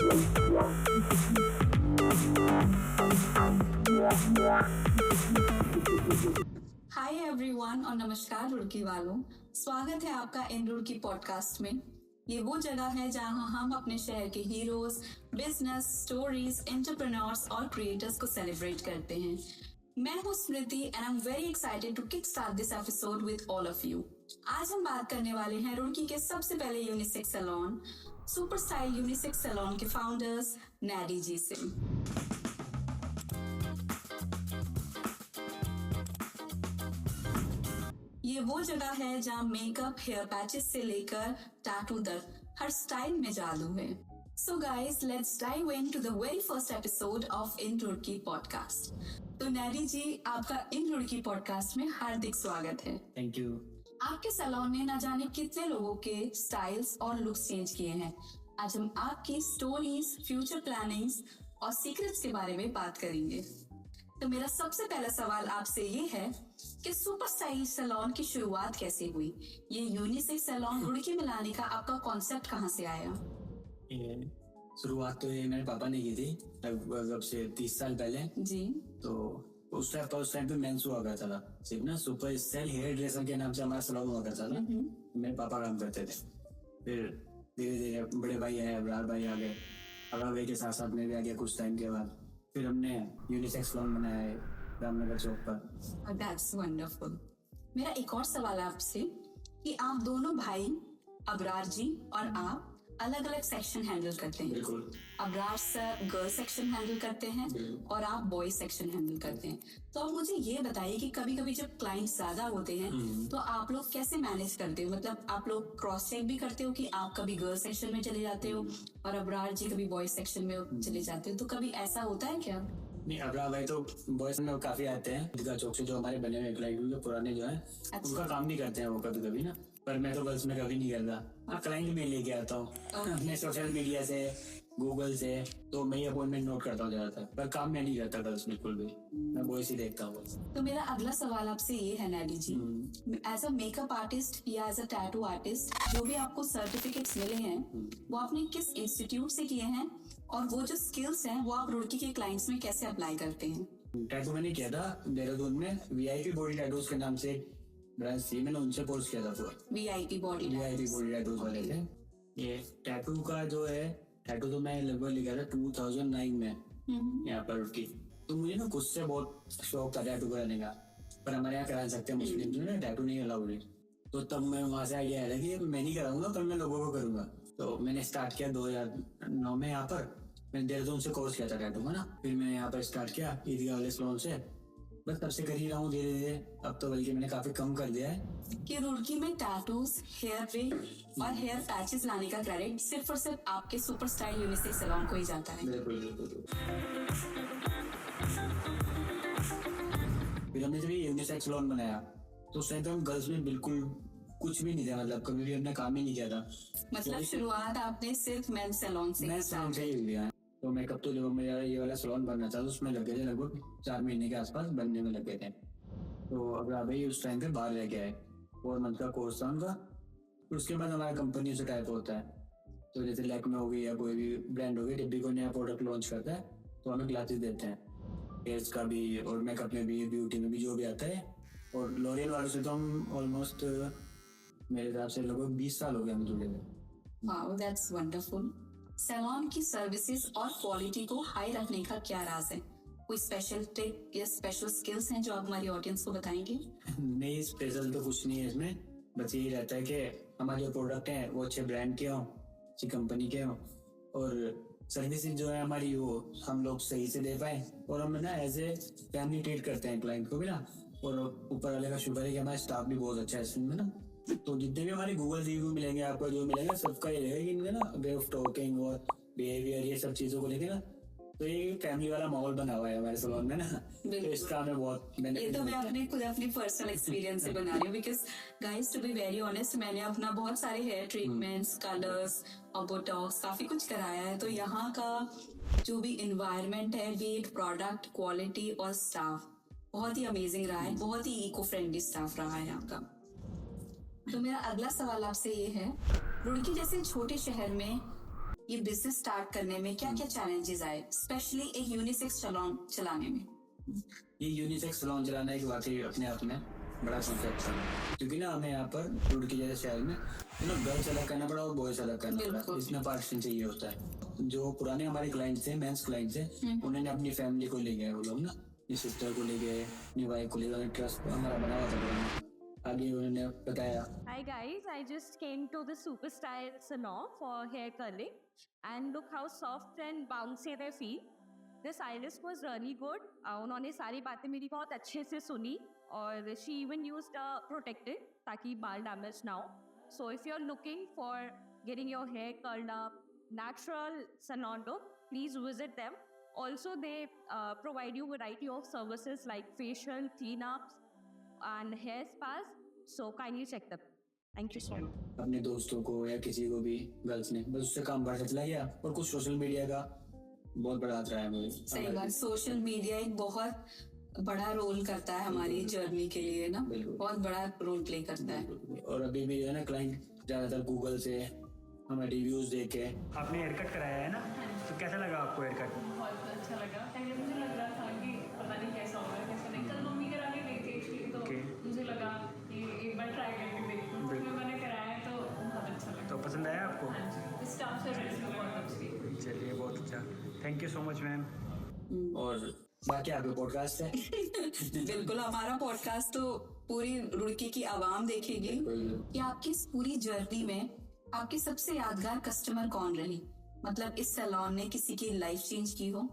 Hi everyone और नमस्कार रुड़की वालों, स्वागत है आपका इन रुड़की पॉडकास्ट में। ये वो जगह है जहां हम अपने शहर के हीरोज, बिजनेस, स्टोरीज, एंटरप्रेन्योर्स और क्रिएटर्स को सेलिब्रेट करते हैं। मैं हूं Smriti and I am very excited to kickstart this episode with all of you. आज हम बात करने वाले हैं रुड़की के सबसे पहले unisex salon, super style unisex salon के फाउंडर्स नैडी जी से। ये वो जगह है जहाँ मेकअप, हेयर पैचेस से लेकर टैटू तक हर स्टाइल में जादू है। So guys, let's dive into the very first episode of In Rudki podcast. तो नैडी जी, आपका इन रुड़की पॉडकास्ट में हार्दिक स्वागत है। Thank you. आपके सैलून ने न जाने कितने लोगों के स्टाइल्स और लुक्स चेंज किए हैं। आज हम आपकी स्टोरीज, फ्यूचर प्लानिंग्स और सीक्रेट्स के बारे में बात करेंगे। तो मेरा सबसे पहला सवाल आपसे ये है कि सुपर स्टाइल सैलून की शुरुआत कैसे हुई? ये यूनिसेक्स सैलून रुड़की में लाने का आपका कॉन्सेप्ट कहाँ से आया? शुरुआत तो ये मेरे पापा ने की थी लगभग अब से 30 साल पहले जी। तो उस टाइम पे मेंस हुआ करता था, सिर्फ ना सुपर स्टाइल हेयर ड्रेसर के नाम से हमारा सैलून हुआ करता था। मेरे पापा काम करते थे। फिर धीरे धीरे बड़े भाई आए, अब्रार भाई आ गए, अब्रार भाई के साथ साथ में भी आ गया कुछ टाइम के बाद। फिर हमने यूनिसेक्स सैलून बनाया है रामनगर चौक पर। That's wonderful. मेरा एक और सवाल आपसे कि आप दोनों भाई, अब्रार जी और आप अलग अलग सेक्शन हैंडल करते हैं। बिल्कुल। Abrar sir girl section handle करते हैं और आप बॉय सेक्शन हैंडल करते हैं। तो आप मुझे ये बताइए कि कभी कभी जब क्लाइंट ज्यादा होते हैं तो आप लोग कैसे मैनेज करते हो? मतलब आप लोग क्रॉस चेक भी करते हो कि आप कभी गर्ल सेक्शन में चले जाते हो और अब्रार जी कभी बॉय सेक्शन में चले जाते हो? तो कभी ऐसा होता है क्या? नहीं, अब्रार भाई तो बॉयज में काफी आते हैं। ईदगाह चौक से जो हमारे बने हुए क्लाइंट पुराने जो है उनका काम नहीं करते हैं वो कभी कभी ना। पर मैं तो गर्ल्स में कभी नहीं करता। क्लाइंट में लेके आता हूँ अपने सोशल मीडिया से, गूगल से, तो मैं अपॉइंटमेंट नोट करता हूँ ज्यादातर। पर काम मैं नहीं करता गर्ल्स बिल्कुल भी, मैं बॉयज ही देखता हूँ। तो मेरा अगला सवाल आपसे ये है Naddy ji, as a makeup artist या एज अ टैटू आर्टिस्ट जो भी आपको सर्टिफिकेट्स मिले हैं वो आपने किस इंस्टीट्यूट से किए हैं और वो जो स्किल्स हैं वो आप रुड़की के क्लाइंट्स में कैसे अप्लाई करते हैं? टैटू मैंने किया था देहरादून में, वीआईपी बॉडी टैटूज के नाम से ब्रांच थी, मैंने उनसे कोर्स किया था पूरा। वीआईपी बॉडी टैटूज वाले थे। ये टैटू का जो है, टैटू तो मैं लगभग लिखा था 2009 में यहाँ पर रुड़की। तो मुझे ना खुद से बहुत शौक था टैटू कराने का, पर हमारे यहाँ करा सकते हैं मुस्लिम जो है टैटू नहीं अलाउड है। तो तब मैं वहाँ से आइडिया आया कि मैं नहीं कराऊंगा पर मैं लोगों को करूंगा। तो मैंने स्टार्ट किया 2009 में यहाँ पर। मैंने देहरादून से कोर्स किया था टैटू का ना, फिर मैंने यहाँ पर स्टार्ट किया ईदगाह वाले सैलून से। बस तब से कर ही रहा हूँ धीरे धीरे। अब तो बल्कि मैंने काफी कम कर दिया है। कि रुड़की में टैटूज, हेयर वेल और हेयर पैचेस लाने का क्रेडिट सिर्फ और सिर्फ आपके सुपर स्टाइल यूनिसेक्स सैलून को ही जाता है। बिल्कुल। फिर हमने जब यूनिसेक्स सैलून बनाया तो उस टाइम पे हम गर्ल्स में बिल्कुल कुछ भी नहीं था, मतलब कभी भी हमने काम ही नहीं किया था। मतलब शुरुआत आपने सिर्फ मेंस सैलून से ही किया। तो मेकअप तो जब मेरा ये वाला सैलून बनना था तो उसमें लग गए थे लगभग 4 महीने के आसपास बनने में लग गए थे। तो अब भाई उस टाइम पे बाहर रह गया है, 4 मंथ का कोर्स था उनका। फिर उसके बाद हमारा कंपनी से टाइप होता है, तो जैसे लैक्मे हो गई या कोई भी ब्रांड हो गई, जब भी कोई नया प्रोडक्ट लॉन्च करता है तो हमें क्लासेस देते हैं, हेयर्स का भी और मेकअप में भी, ब्यूटी में भी, जो भी आता है। और लॉरियल वालों से तो हम ऑलमोस्ट मेरे हिसाब से लगभग 20 साल हो गए हम जुड़े हुए। Wow, that's wonderful. सैलून की सर्विसेज और क्वालिटी को हाई रखने का क्या राज है? कोई स्पेशल टिप या स्पेशल स्किल्स हैं जो आप हमारी ऑडियंस को बताएंगे? नहीं, स्पेशल तो कुछ नहीं है इसमें। बस यही रहता है कि हमारे जो प्रोडक्ट हैं वो अच्छे ब्रांड के हों, अच्छी कंपनी के हों, और सर्विसेज जो है हमारी वो हम लोग सही से दे पाए। और हम ना एज ए फैमिली ट्रीट करते हैं क्लाइंट को भी ना। और ऊपर वाले का शुक्र है कि हमारा स्टाफ भी बहुत अच्छा है इसमें ना। तो जितने भी हमारे गूगल रिव्यू मिलेंगे आपको, जो मिलेगा सबका ये रहेगा कि इनका ना वे ऑफ टॉकिंग और बिहेवियर, ये सब चीजों को लेके ना, तो ये फैमिली वाला माहौल बना हुआ है हमारे सैलून में ना। तो इसका हमें बहुत ये तो मैं अपनी पर्सनल एक्सपीरियंस से बना रही हूँ। Because guys, to be very honest, मैंने अपना बहुत सारे हेयर ट्रीटमेंट्स, कलर्स और बोटॉक्स काफी कुछ कराया है। तो यहाँ का जो भी इन्वायरमेंट है, बीट प्रोडक्ट, क्वालिटी और स्टाफ बहुत ही अमेजिंग रहा है। बहुत ही इको फ्रेंडली स्टाफ रहा है यहाँ का। तो मेरा अगला सवाल आपसे ये है, रुड़की जैसे छोटे शहर में ये बिजनेस स्टार्ट करने में क्या क्या चैलेंजेस आए, स्पेशली एक यूनिसेक्स सैलून चलाने में? ये यूनिसेक्स सैलून चलाना एक वाकई अपने आप में बड़ा कॉन्सेप्ट था, क्योंकि ना हमें यहाँ पर रुड़की जैसे शहर में गर्ल्स अलग करना पड़ा और बॉयज अलग करना पड़ा। इसमें पार्टीशन चाहिए होता है। जो पुराने हमारे क्लाइंट्स थे, मेंस क्लाइंट्स थे, उन्होंने अपनी फैमिली को ले गए, वो लोग ना अपनी सिस्टर को ले गए, अपनी वाइफ को ले गए। ट्रस्ट हमारा बना हुआ था पुराना। आगे उन्होंने बताया, Hi guys, I just came to the Super Style Salon for hair curling and look how soft and bouncy they feel. The stylist was really good. उन्होंने सारी बातें मेरी बहुत अच्छे से सुनी और she even used a protector ताकि बाल डैमेज ना हो. So if you're looking for getting your hair curled up, natural salon look, please visit them. Also they provide you variety of services like facial, cleanups and hair spas. So kindly check them. Thank you so much. अपने दोस्तों को या किसी को भी girls ने बस उससे काम बढ़ता चला गया। और कुछ सोशल मीडिया का बहुत बड़ा हाथ रहा है मुझे। सही बात, सोशल मीडिया एक बहुत बड़ा रोल करता है हमारी जर्नी के लिए ना, बहुत बड़ा रोल प्ले करता है। और अभी भी है ना, क्लाइंट ज्यादातर गूगल से हमें रिव्यूज देख के। आपने हेयर कट कराया है ना, तो कैसा लगा आपको हेयर कट? बहुत अच्छा लगा। पहले मुझे लग रहा था कि पता नहीं कैसा होगा, कैसा नहीं। कल मम्मी कराने गई थी एक्चुअली, तो मुझे लगा कि एक बार ट्राई करके देखूं। तो मैंने कराया तो बहुत अच्छा लगा। तो पसंद आया आपको? हाँ जी, स्टाफ सर्विस भी बहुत अच्छी। चलिए बहुत अच्छा, thank you so much ma'am. और बाकी आपके पॉडकास्ट है। बिल्कुल, हमारा पॉडकास्ट तो पूरी रुड़की की आवाम देखेगी कि आपकी इस पूरी जर्नी में आपकी सबसे यादगार कस्टमर कौन रही, मतलब इस सैलून ने किसी की लाइफ चेंज की हो।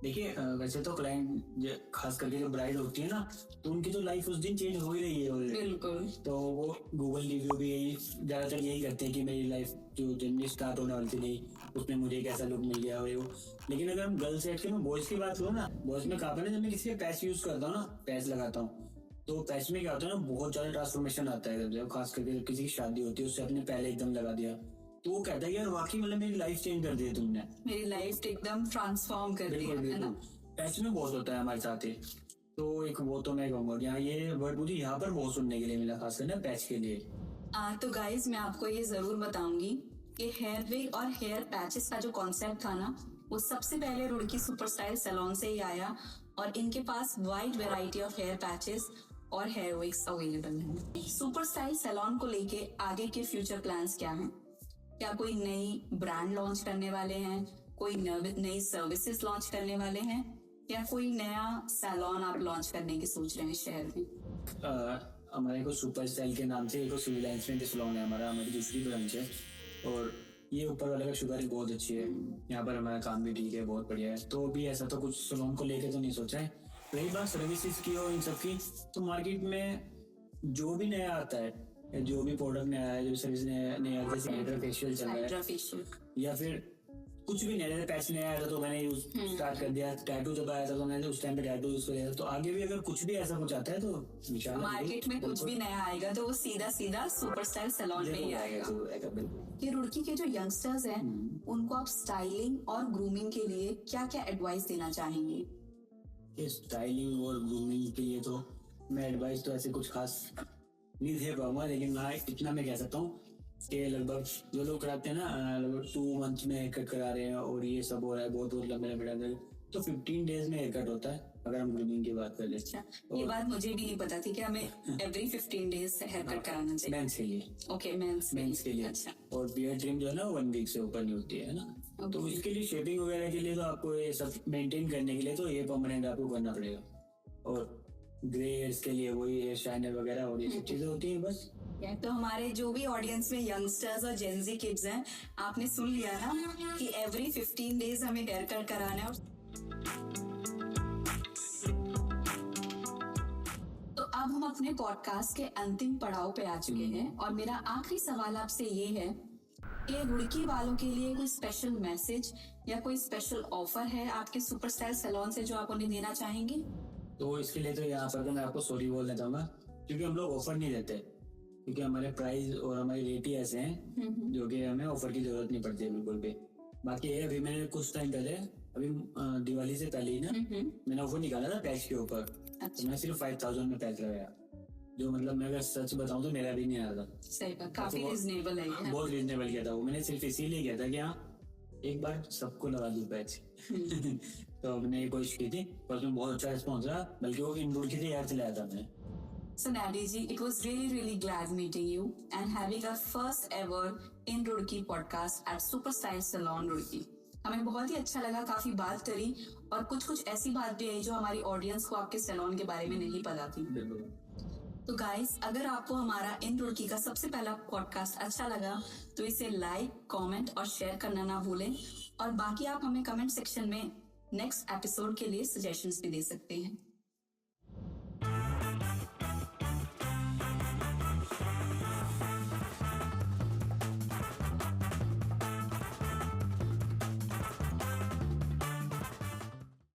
देखिए वैसे तो क्लाइंट खास करके जो ब्राइड होती है ना, तो उनकी तो लाइफ उस दिन चेंज हो ही रही है already। बिल्कुल। तो वो गूगल रिव्यू भी यही ज्यादातर यही करते हैं कि मेरी लाइफ जो दिन स्टार्ट होने वाली थी उसमें मुझे कैसा लुक मिल गया और वो। लेकिन अगर हम गर्ल्स सेट के मैं बॉयज की बात करूँ ना, बॉयज में कहा ना, जब मैं किसी का पैच यूज करता हूँ ना, पैच लगाता हूँ, तो पैच में क्या होता है ना, बहुत ज्यादा ट्रांसफॉर्मेशन आता है। जब खास करके किसी की शादी होती है, उससे अपने पहले एकदम लगा दिया, तो वो कहता है यार वाकई मतलब मेरी लाइफ चेंज कर दी है तुमने, मेरी लाइफ एकदम ट्रांसफॉर्म कर दी है ना। पैच में बहुत होता है हमारे साथ ही। तो एक वो तो मैं कहूँगा यहाँ ये वर्ड मुझे यहाँ पर बहुत सुनने के लिए मिला, खासकर ना पैच के लिए। तो गाइज मैं आपको ये जरूर बताऊंगी कि हेयर विग और हेयर पैचेस का जो कॉन्सेप्ट था ना, वो सबसे पहले रुड़की सुपर स्टाइल सैलून से ही आया और इनके पास wide variety of hair patches और हेयर विग्स अवेलेबल हैं। सुपर स्टाइल सैलून को लेके आगे के फ्यूचर प्लान्स क्या हैं? क्या कोई नई ब्रांड लॉन्च करने वाले हैं, कोई नई सर्विसेज लॉन्च करने वाले हैं, या कोई नया सैलून आप लॉन्च करने की सोच रहे हैं शहर में? हमारे को सुपर स्टाइल के नाम से एक सिविल लाइन्स में सैलून है हमारी दूसरी ब्रांच है। और ये ऊपर वाले का शुगर बहुत अच्छी है, यहाँ पर हमारा काम भी ठीक है, बहुत बढ़िया है। तो भी ऐसा तो कुछ सैलून को लेके तो नहीं सोचा है। रही बात सर्विसेज की और इन सब की, तो मार्केट में जो भी नया आता है, जो भी प्रोडक्ट नया है, जो सर्विस नया जैसे हाइड्रोफेशियल चल रहा है, या फिर कुछ भी नया पैच नया आया था तो मैंने यूज स्टार्ट कर दिया। टैटू जब आया था तो मैंने उस टाइम पे टैटू यूज किया। तो आगे भी अगर कुछ भी ऐसा कुछ आता है तो मार्केट में कुछ भी नया आएगा तो वो सीधा सुपर स्टाइल सैलून में ही आएगा। ये रुड़की के जो यंगस्टर्स हैं, उनको आप स्टाइलिंग और ग्रूमिंग के लिए क्या क्या एडवाइस देना चाहेंगे? स्टाइलिंग और ग्रूमिंग के लिए तो मैं एडवाइस तो ऐसे कुछ खास नहीं दे पाऊंगा, लेकिन हाँ इतना मैं कह सकता हूँ कि लगभग जो लोग कराते हैं ना, लगभग 2 मंथ में हेयर कट करा रहे हैं और ये सब हो रहा है, बहुत लंबे तो 15 डेज में हेयर कट होता है अगर हम ग्रूमिंग की बात कर ले। अच्छा, ये बात मुझे भी नहीं पता थी कि हमें एवरी 15 डेज हेयर कट कराना चाहिए। मेंस के लिए। ओके, मेंस के लिए। अच्छा। और बियर्ड ट्रिम जो है ना 1 वीक से ऊपर नहीं होती है ना। तो इसके लिए शेपिंग वगैरह के लिए तो आपको ये सब मेंटेन करने के लिए तो ये परमानेंट आपको करना पड़ेगा। और ग्रे हेयर्स के लिए वही हेयर शाइनर वगैरह और ये सब चीजें होती हैं बस। तो हमारे जो भी ऑडियंस में यंगस्टर्स और जेनजी किड्स हैं, आपने सुन लिया ना कि एवरी 15 डेज हमें हेयर कट कराना है। तो अब हम अपने पॉडकास्ट के अंतिम पड़ाव पे आ चुके हैं और मेरा आखिरी सवाल आपसे ये है कि रुड़की वालों के लिए कोई स्पेशल मैसेज या कोई स्पेशल ऑफर है आपके सुपर स्टाइल सैलून से जो आप उन्हें देना चाहेंगे? तो इसके लिए तो यहाँ पर तो मैं आपको सॉरी बोलना चाहूंगा, क्योंकि हम लोग ऑफर नहीं देते, क्योंकि हमारे प्राइस और हमारी रेट ही ऐसे हैं जो कि हमें ऑफर की जरूरत नहीं पड़ती है बिल्कुल भी। बाकी ये अभी मैंने कुछ टाइम पहले, अभी दिवाली से पहले ही ना, मैंने ऑफर निकाला था पैच के ऊपर। तो मैं सिर्फ 5000 में पैच लगाया जो मतलब मैं अगर सच बताऊं तो मेरा भी नहीं आया था। सही बात, काफी बहुत- रिजनेबल है ये। बहुत रीजनेबल किया था वो, मैंने सिर्फ इसीलिए किया था कि हाँ एक बार सबको लगा दूं पैच। तो हमने ये कोशिश की थी और उसमें बहुत अच्छा रिस्पॉन्स रहा, बल्कि वो इंडोर की तैयार चलाया था मैंने। So Nadi ji, it was really glad meeting you and having our first ever in Roorkee podcast at Super Style Salon Roorkee. हमें बहुत ही अच्छा लगा, काफी बात करी और कुछ ऐसी बात भी आई जो हमारी ऑडियंस को आपके सैलून के बारे में नहीं पता थी। तो गाइस, अगर आपको हमारा इन रुड़की का सबसे पहला पॉडकास्ट अच्छा लगा तो इसे लाइक, कमेंट और शेयर करना ना भूलें। और बाकी आप हमें कमेंट सेक्शन में नेक्स्ट एपिसोड के लिए सजेशंस भी दे सकते हैं।